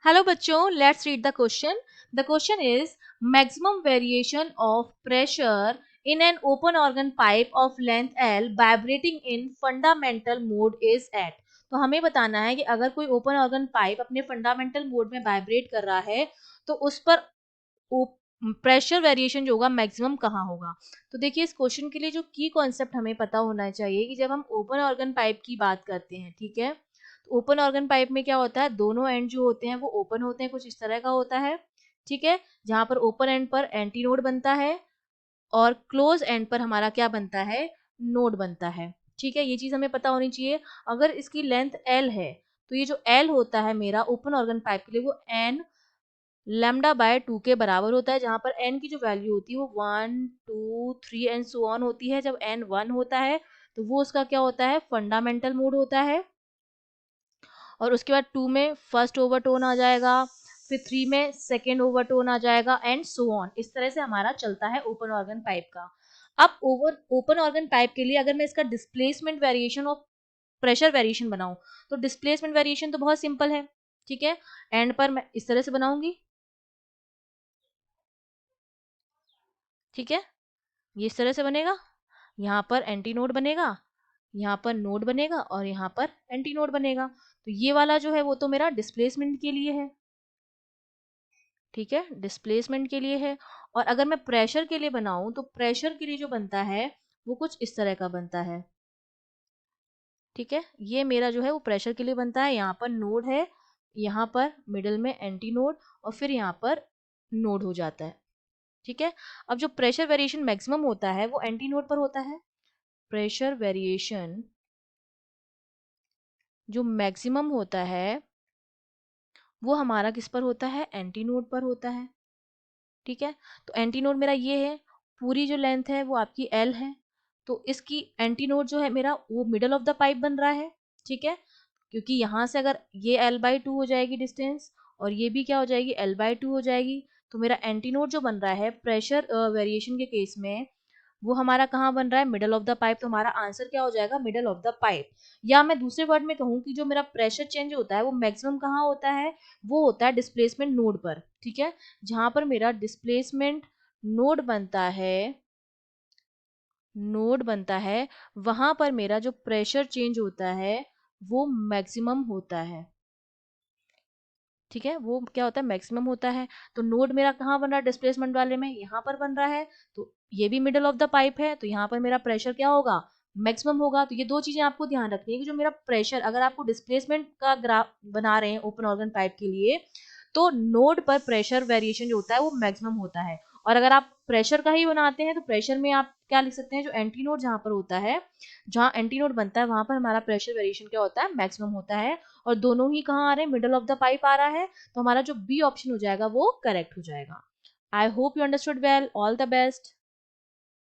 Hello बच्चों, let's read the question. The question is maximum variation of pressure in an open organ pipe of length L vibrating in fundamental mode is at. तो हमें बताना है कि अगर कोई open organ pipe अपने fundamental mode में वाइब्रेट कर रहा है तो उस पर प्रेशर वेरिएशन जो होगा मैक्सिमम कहाँ होगा. तो देखिए, इस क्वेश्चन के लिए जो की कॉन्सेप्ट हमें पता होना चाहिए कि जब हम ओपन ऑर्गन पाइप की बात करते हैं, ठीक है, ओपन ऑर्गन पाइप में क्या होता है, दोनों एंड जो होते हैं वो ओपन होते हैं, कुछ इस तरह का होता है. ठीक है, जहां पर ओपन एंड पर एंटी नोड बनता है और क्लोज एंड पर हमारा क्या बनता है, नोड बनता है. ठीक है, ये चीज हमें पता होनी चाहिए. अगर इसकी लेंथ एल है तो ये जो एल होता है मेरा ओपन ऑर्गन पाइप के लिए वो एन लैम्डा बाय 2 के बराबर होता है, जहां पर एन की जो वैल्यू होती है वो 1 2 3 एंड सो ऑन होती है. जब एन 1 होता है तो वो उसका क्या होता है, फंडामेंटल मोड होता है. और उसके बाद 2 में फर्स्ट ओवरटोन आ जाएगा, फिर 3 में सेकेंड ओवरटोन आ जाएगा एंड सो ऑन. इस तरह से हमारा चलता है ओपन ऑर्गन पाइप का. अब ओपन ऑर्गन पाइप के लिए अगर मैं इसका डिस्प्लेसमेंट वेरिएशन और प्रेशर वेरिएशन बनाऊं तो डिस्प्लेसमेंट वेरिएशन तो बहुत सिंपल है. ठीक है, एंड पर मैं इस तरह से बनाऊंगी. ठीक है, ये इस तरह से बनेगा. यहाँ पर एंटी नोड बनेगा, यहाँ पर नोड बनेगा और यहाँ पर एंटी नोड बनेगा. तो ये वाला जो है वो तो मेरा डिस्प्लेसमेंट के लिए है. ठीक है, डिस्प्लेसमेंट के लिए है. और अगर मैं प्रेशर के लिए बनाऊं तो प्रेशर के लिए जो बनता है वो कुछ इस तरह का बनता है. ठीक है, ये मेरा जो है वो प्रेशर के लिए बनता है. यहाँ पर नोड है, यहाँ पर मिडल में एंटी नोड और फिर यहाँ पर नोड हो जाता है. ठीक है, अब जो प्रेशर वेरिएशन मैक्सिमम होता है वो एंटी नोड पर होता है. प्रेशर वेरिएशन जो मैक्सिमम होता है वो हमारा किस पर होता है, एंटी नोड पर होता है. ठीक है, तो एंटी नोड मेरा ये है, पूरी जो लेंथ है वो आपकी एल है. तो इसकी एंटी नोड जो है मेरा वो मिडल ऑफ द पाइप बन रहा है. ठीक है, क्योंकि यहाँ से अगर ये एल बाई 2 हो जाएगी डिस्टेंस और ये भी क्या हो जाएगी, एल बाई 2 हो जाएगी. तो मेरा एंटी नोड जो बन रहा है प्रेशर वेरिएशन के केस में वो हमारा कहाँ बन रहा है, मिडल ऑफ द पाइप. तो हमारा आंसर क्या हो जाएगा, मिडल ऑफ द पाइप. या मैं दूसरे वर्ड में कहूँ कि जो मेरा प्रेशर चेंज होता है वो मैक्सिमम कहाँ होता है, वो होता है डिस्प्लेसमेंट नोड पर. ठीक है, जहां पर मेरा डिस्प्लेसमेंट नोड बनता है वहां पर मेरा जो प्रेशर चेंज होता है वो मैक्सिमम होता है. ठीक है, वो क्या होता है, मैक्सिमम होता है. तो नोड मेरा कहाँ बन रहा है, डिस्प्लेसमेंट वाले में यहाँ पर बन रहा है. तो ये भी मिडल ऑफ द पाइप है, तो यहाँ पर मेरा प्रेशर क्या होगा, मैक्सिमम होगा. तो ये दो चीजें आपको ध्यान रखनी है कि जो मेरा प्रेशर, अगर आपको डिस्प्लेसमेंट का ग्राफ बना रहे हैं ओपन ऑर्गन पाइप के लिए तो नोड पर प्रेशर वेरिएशन जो होता है वो मैक्सिमम होता है. और अगर आप प्रेशर का ही बनाते हैं तो प्रेशर में आप क्या लिख सकते हैं, जो एंटी नोड जहां पर होता है, जहां एंटी नोड बनता है वहां पर हमारा प्रेशर वेरिएशन क्या होता है, मैक्सिमम होता है. और दोनों ही कहाँ आ रहे हैं, मिडल ऑफ द पाइप आ रहा है. तो हमारा जो बी ऑप्शन हो जाएगा वो करेक्ट हो जाएगा. I hope you understood well. All the best.